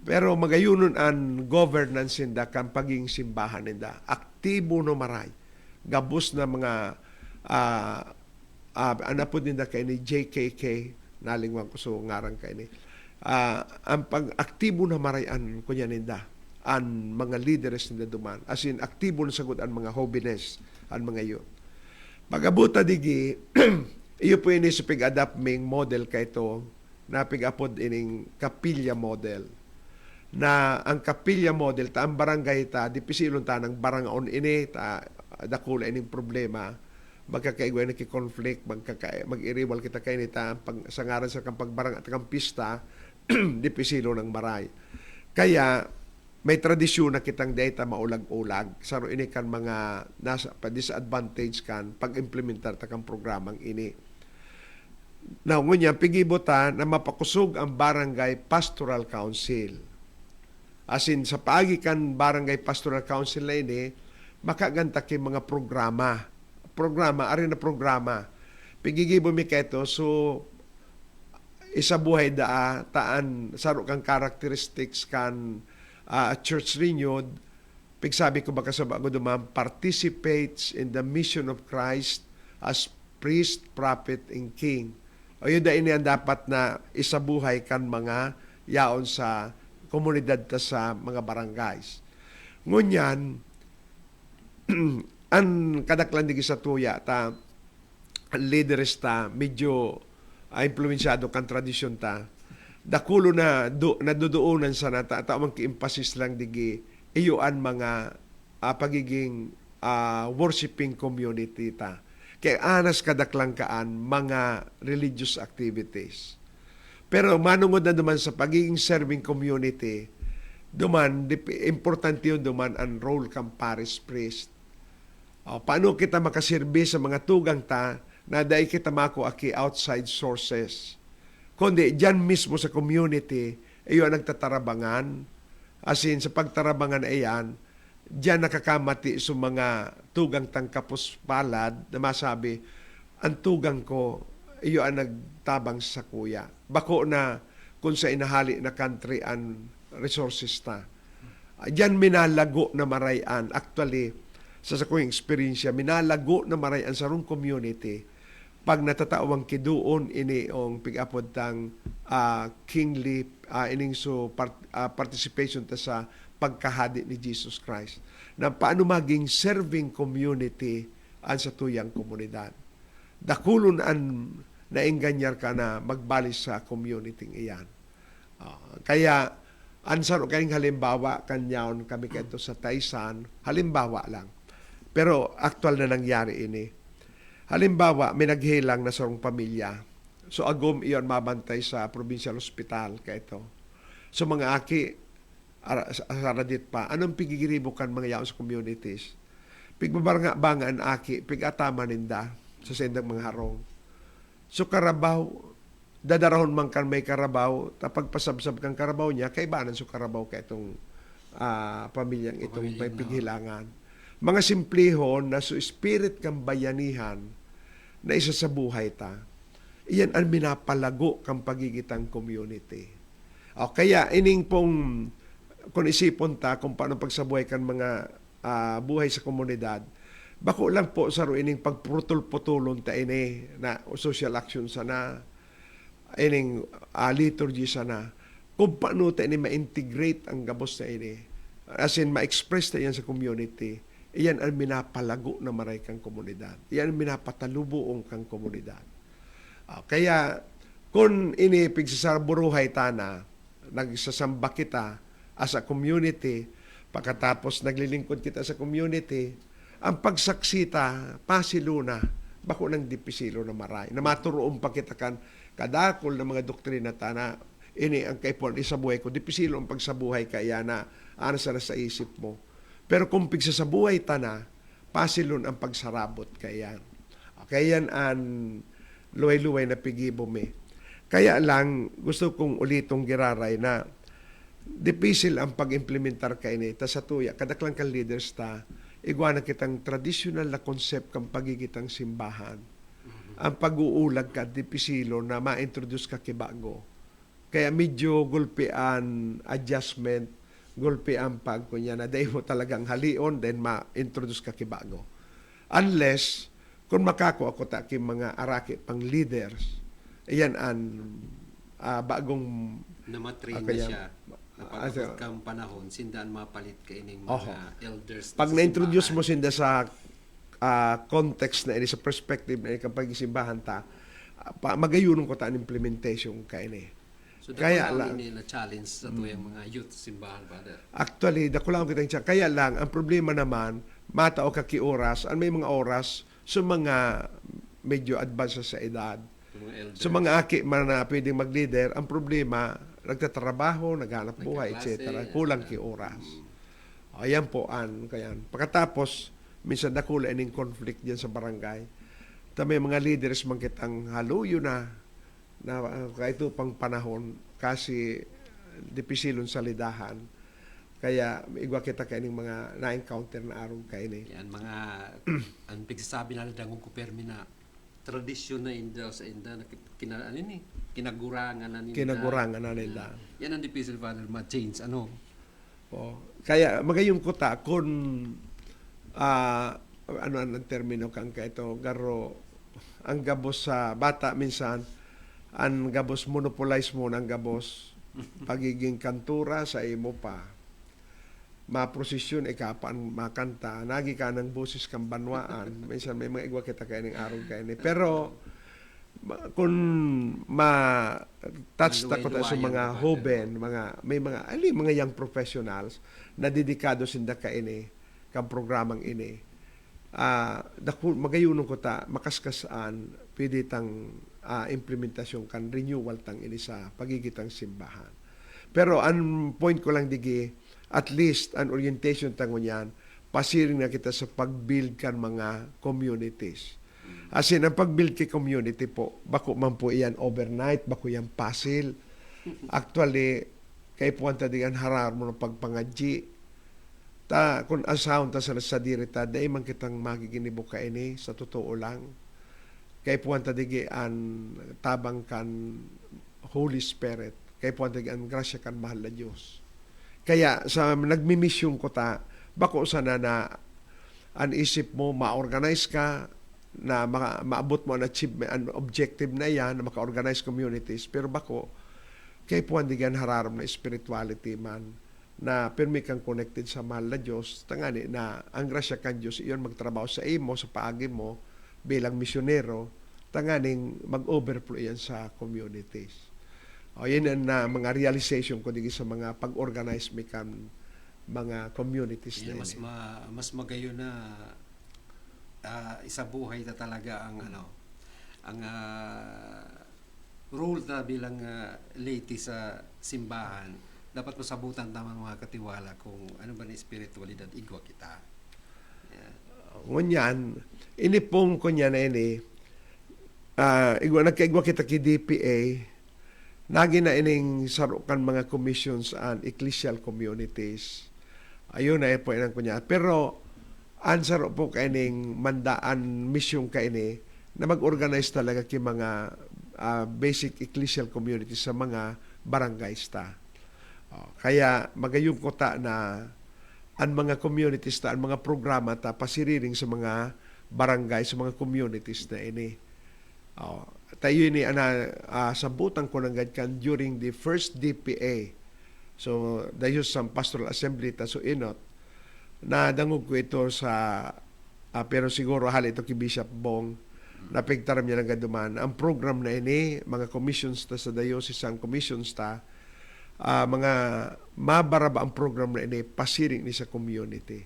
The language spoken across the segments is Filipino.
Pero magayunon an governance ninda kan paging simbahan ninda. Aktibo no maray. Gabos na mga anapod ninda kay ni JKK, nalingwang ko so ngarang kay ni. Ang pag-aktibo na marayan kunya ninda ang mga leaders ninda duman. As in, aktibo na sagod ang mga holiness, ang mga yun. Pag-abuta digi, iyo po ini sa pig-adapt ming model kay ito na pig-apod ining kapilya model. Na ang kapilya model, ta ang barangay ta, di pisilon ta ng barangaon ini, ta dakula ining problema, magkakaigwa na ki-conflict, mag-iriwal kita kayo nita, sa ngaran sa pagbarang at kang pista, di pisilo ng maray. Kaya, may tradisyon na kitang data maulag-ulag. Saro ini kan mga nasa pa-disadvantage kan pag-implementar ta kang programang ini. Now, ngunya, pigibota na mapakusog ang Barangay Pastoral Council. As in, sa paagi kan Barangay Pastoral Council na ini, makaganta ki mga programa. Ari na programa. Pigigibo mi keto, so isa buhay daa, taan, saro kang characteristics kan church renewed, pigsabi ko baka sa bago duman, participates in the mission of Christ as priest, prophet, and king. O yun da ini ang dapat na isabuhay kan mga yaon sa komunidad ta sa mga barangays. Ngunyan, ang kadaklan digi sa tuya ta, ang leaders ta, medyo impluensyado kan tradisyon ta, dakulo na naduduunan sa nata at amang ki-emphasis lang digi iyoan mga pagiging worshiping community ta. Kaya anas kadaklang kaan mga religious activities. Pero manungod na duman sa pagiging serving community, duman, importante yun duman ang role kang parish priest. Paano kita makasirbi sa mga tugang ta na dahil kita mako aki outside sources. Kundi, dyan mismo sa community, iyon ang nagtatarabangan. As in, sa pagtarabangan ayan, dyan nakakamati sa mga tugang tang kapuspalad na masabi, ang tugang ko, iyo ang nagtabang sa kuya. Bako na kung sa inahali na country and resources ta. Dyan minalago na marayan. Actually, sa kong experience, minalago na marayan sa rong community pag natatawang kiduon ini ong pig-apod tang kingly ining so participation ta sa pagkahadi ni Jesus Christ na paano maging serving community an sa tuyang komunidad. Dakulon an naingganyar ka na magbalis sa community iyan. Kaya ansar kaning halimbawa kanyaon kami kadto sa Taysan, halimbawa lang. Pero actual na nangyari ini. Halimbawa, may naghilang na sarong pamilya. So, agom iyon mabantay sa provincial hospital ka ito. So, mga aki, aradit pa, anong pigigiribukan mga yaon sa communities? Pigbabaranga-banga ang aki, pigatama ninda sa sendang mga harong. So, karabaw, dadarahon man kan may karabaw, tapag pasabsab kang karabaw niya, kaibanan sa karabaw ka itong pamilyang itong may pighilangan. Mga simplihon na so spirit kang bayanihan na isa sa buhay ta. Iyan ang minapalago kang pagigitang community. Kaya ining pong kung isipon ta kung paano pagsabuhay kan mga buhay sa komunidad, bako lang po sa ining pagputol-putulon ta ini na social action sana, ining liturgy sana, kung paano ta ini ma-integrate ang gabos na ini, as in ma-express ta yan sa community. Iyan ang minapalago na maray kang komunidad. Iyan ang minapatalubuong kang komunidad. Kaya, kung inipig sa buruhay tana, nagsasamba kita as a community, pagkatapos naglilingkod kita sa community, ang pagsaksita, pasiluna, bako ng dipisilo na maray. Na maturoon pa kita kan kadakol ng mga doktrina tana, ini ang kaipon, isabuhay ko, dipisilo ang pagsabuhay kaya na, ano sana sa isip mo. Pero kung pigsa sa buhay tana, pasilon ang pagsarabot kayan. Kayan ang luway-luway na pigibo me. Kaya lang, gusto kong ulitong giraray na dipisil ang pag-implementar kayo ta sa tuya. Kadaklang kang leaders ta, igwanan kitang traditional na concept kang pagigitang simbahan. Ang pag-uulag ka, dipisilo na ma-introduce ka kibago. Kaya medyo gulpian adjustment, gulpian pag kunya na dahil mo talagang halion, then ma-introduce ka kibago. Unless, kung makako ako ta ki mga araki pang leaders, iyan ang bagong Namatrain na kaya, siya. Napagkapag kang panahon, sindaan mapalit ka ining mga Oho. elders. Pag sa na-introduce mo simbahan. sinda sa context na ini, sa perspective na ini, kapag isimbahan ta, magayunon ko ta ang implementation ka ini. So, Kaya dako lang, lang nila challenge sa tuyang mga youth simbahan, Father. actually, dako lang kitang siya. Kaya lang, ang problema naman, matao ka ki oras, ang may mga oras, sa mga medyo advanced sa edad. Yung mga elders. Sa mga aki man na pwedeng mag-leader, ang problema, nagtatrabaho, naghanap buhay, Nagkaklase, etc. Kulang ki oras. Ayan po, kayan. Pagkatapos, minsan nakula ining conflict diyan sa barangay. May mga leaders man kitang haluyo na kahit pang panahon kasi dipisilon sa lidahan. Kaya igwa kita kaining mga na-encounter na arong kaini. Yan, mga, ang pagsasabi na dangong kupermi na tradisyon na inda sa inda na kinagurangan na nila. Kinagurangan na nila. Yan ang difficult, Father, ma-change. Ano? Kaya magayong kuta kung ano ang termino kang kaito garo ang gabos sa bata minsan ang gabos monopolize mo ng gabos pagiging kantura sa imo pa maprosesyon ikapan makanta nagi ka ng boses kang banwaan minsan may mga igwa kita kay ning araw kay ni pero kung touch ta ko ta sa mga hoben may mga young professionals na dedikado sinda ka ini kang programang ini magayunon ko ta makaskasaan pwede tang implementasyon kan renewal tang ini sa pagigitang simbahan pero ang point ko lang digi at least an orientation tango niyan pasiring na kita sa pag-build kan mga communities. As in, ang pag-build kay community po, bako man po iyan overnight, bako yan puzzle. Actually, kay puwanta diyan harar mo ng pagpangadji. Kung asaon ta sa dirita, dahil man kitang magiginibo ka ini, sa totoo lang. Kay puwanta diyan tabang kan Holy Spirit. Kay puwanta diyan grasya kan mahal na Diyos. Kaya sa nagmimisyong ko ta, bako sana na ang isip mo ma-organize ka, na maabot mo ang achievement, ang objective na yan, na maka-organize communities, pero bako, kay puwandigan hararam na spirituality man, na permi kang connected sa mahal na Diyos, tangani na ang grasya kan Diyos, iyon magtrabaho sa imo, sa paagi mo, bilang misyonero, tanganing mag-overflow yan sa communities. Yan na mga realization ko digi sa mga pag-organize mi kan mga communities Yan, na mas magayo na isa buhay na talaga ang ang role na bilang laity sa simbahan. Dapat masabutan tama mga katiwala kung ano ba ni spiritualidad igwa kita. Yeah. Ngunyan, inipong ko niya na ini, nagkaigwa kita ki DPA, nagi na ining sarukan mga commissions and ecclesial communities. Ayun na po inang kunya. Pero, answer po kaining mandaan mission kaini na mag-organize talaga ki mga basic ecclesial communities sa mga barangays ta. Kaya magayong ko ta na ang mga communities ta, ang mga programa ta pasiriring sa mga barangay, sa mga communities na ini. Tayo ni sabutan ko ng gadkan during the first DPA. So, dayo sa Pastoral Assembly ta so inot na dangog ko ito sa pero siguro hali ito ki Bishop Bong napigtaram niya ng gaduman. Ang program na ini, mga commissions ta sa diocese ang commissions ta, mga mabaraba ang program na ini, pasiring ni sa community.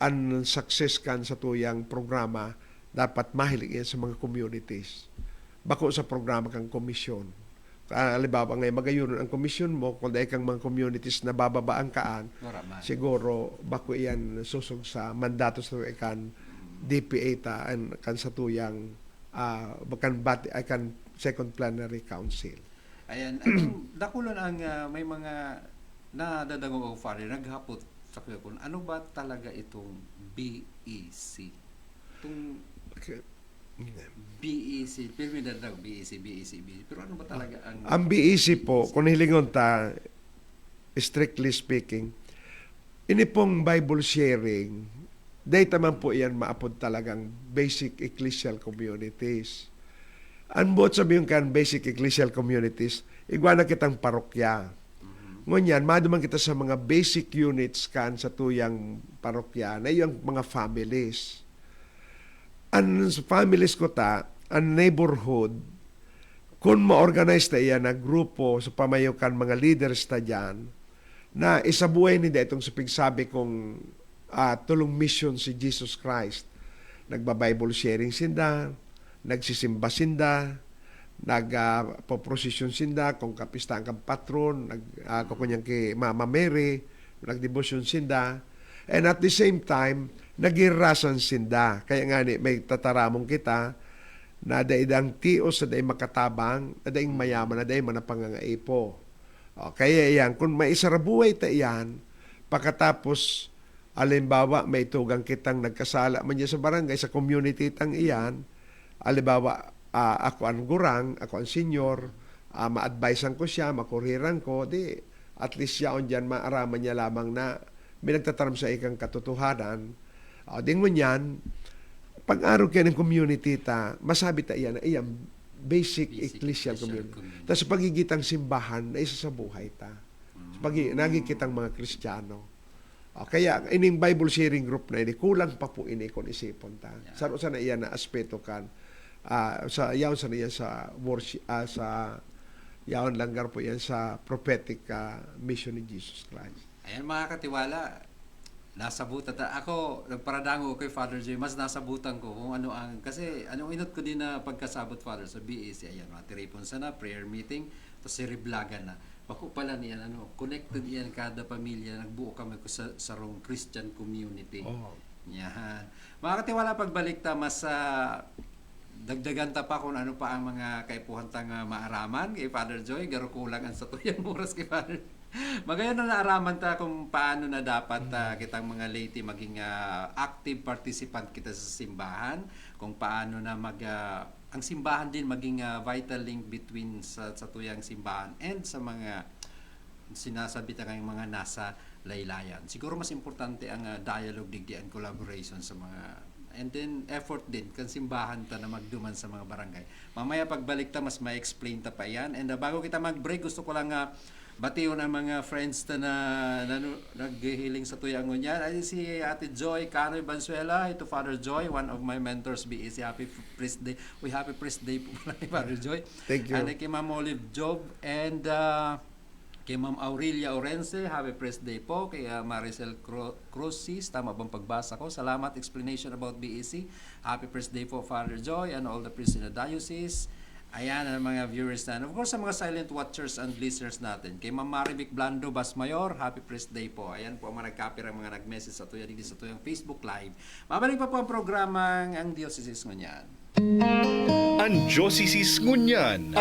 Ang success kan sa tuyang programa, dapat mahilig yan sa mga communities. Bako sa programa kang komisyon. Alibaba ngayon, magayon ang komisyon mo, kung dahil kang mga communities na bababaan kaan, siguro, bako yan susog sa mandato sa ikan DPA ta, kan sa tuyang, kan second plenary council. Ayan, dakulon ang may mga nadadangog o father, naghapot sa kung ano ba talaga itong BEC? Itong BEC, pero may dadag BEC. Pero ano ba talaga ang... Ang BEC po, kung hilingon ta, strictly speaking, ini pong Bible sharing, dahil man po yan maapod talagang basic ecclesial communities. Ang buot sabihin kan basic ecclesial communities, igwana kitang parokya. Ngunyan, maduman kita sa mga basic units kan sa tuyang parokya na yung mga families. Ang families ko ta, ang neighborhood, kung ma-organize na iyan na grupo sa pamayukan mga leaders ta dyan, na isabuhay ni itong sa pigsabi kong tulong mission si Jesus Christ. Nagba-Bible sharing sinda, nagsisimba sinda, nagpo-procession sinda, kung kapistahan kang patron, kukunyang kay Mama Mary, nagdevotion sinda, and at the same time, nagirasan sinda. Kaya nga may tataramong kita, na daidang tios, na daing makatabang, na daing mayaman, na daing manapangangaipo. Kaya yan, kung may isarabuhay ta yan, pagkatapos, alimbawa, may tugang kitang nagkasala man sa barangay, sa community tang iyan, alimbawa, ako ang gurang, ako ang senior, ma-advisean ko siya, makuriran ko, di, at least siya on dyan, maaraman niya lamang na may nagtataram sa ikang katotohanan. Di mo yan, pag-araw kayo ng community ta, masabi ta iyan na iyan, basic ecclesial community. Tapos pagigitang simbahan na isa sa buhay ta. Nagigitang mga Kristiyano. Kaya ining Bible sharing group na ini, kulang pa po ini kung isipon ta. Saro sa na iyan na aspeto kan, sa yaon sa niya sa worship, sa yaon langgar po yan sa prophetic mission ni Jesus Christ. Ayan mga katiwala, nasabutan ako, nagparadango kay Father Joy, mas nasabutan ko kung ano ang, kasi anong inot ko din na pagkasabot Father sa BEC, ayan, mga tiripon sana, prayer meeting, tapos siriblagan na. Bako pala niyan, connected yan kada pamilya, nagbuo kami ko sa sarong Christian community. Oh. Yan. Mga katiwala, pagbalik ta, mas dagdagan ta pa kung ano pa ang mga kaipuhan tang maaraman kay Father Joy, garo kulang ang sa tuyang oras kay Father. Magayon na naaraman ta kung paano na dapat kitang mga laity maging active participant kita sa simbahan, kung paano na ang simbahan din maging vital link between sa tuyang simbahan and sa mga sinasabi ta kayong mga nasa laylayan. Siguro mas importante ang dialogue, digdi and collaboration sa mga, and then effort din kan simbahan ta na magduman sa mga barangay. Mamaya pagbalik ta mas ma-explain ta pa yan. And bago kita mag-break, gusto ko lang batiyon ang mga friends na naghihiling sa tuyangon yan. Ay si Ate Joy Canoy Bansuela, ito Father Joy, one of my mentors, BEC. Happy Priest Day. Happy Priest Day po pala ni Father Joy. Thank you. And kay Ma'am Olive Job and kay Ma'am Aurelia Orense, happy Priest Day po. Kay Maricel Cruzis, tama bang pagbasa ko? Salamat, explanation about BEC. Happy Priest Day po, Father Joy, and all the priests in the diocese. Ayan ang mga viewers na. Of course, sa mga silent watchers and listeners natin. Kay Ma'am Marivic Blando Basmayor, happy Priest Day po. Ayan po ang mga nagkapir ang mga nag-message sa tuya dito sa tuyang Facebook Live. Mabalik pa po ang programang Ang Diocese Ngunyan. Ang Diocese Ngunyan.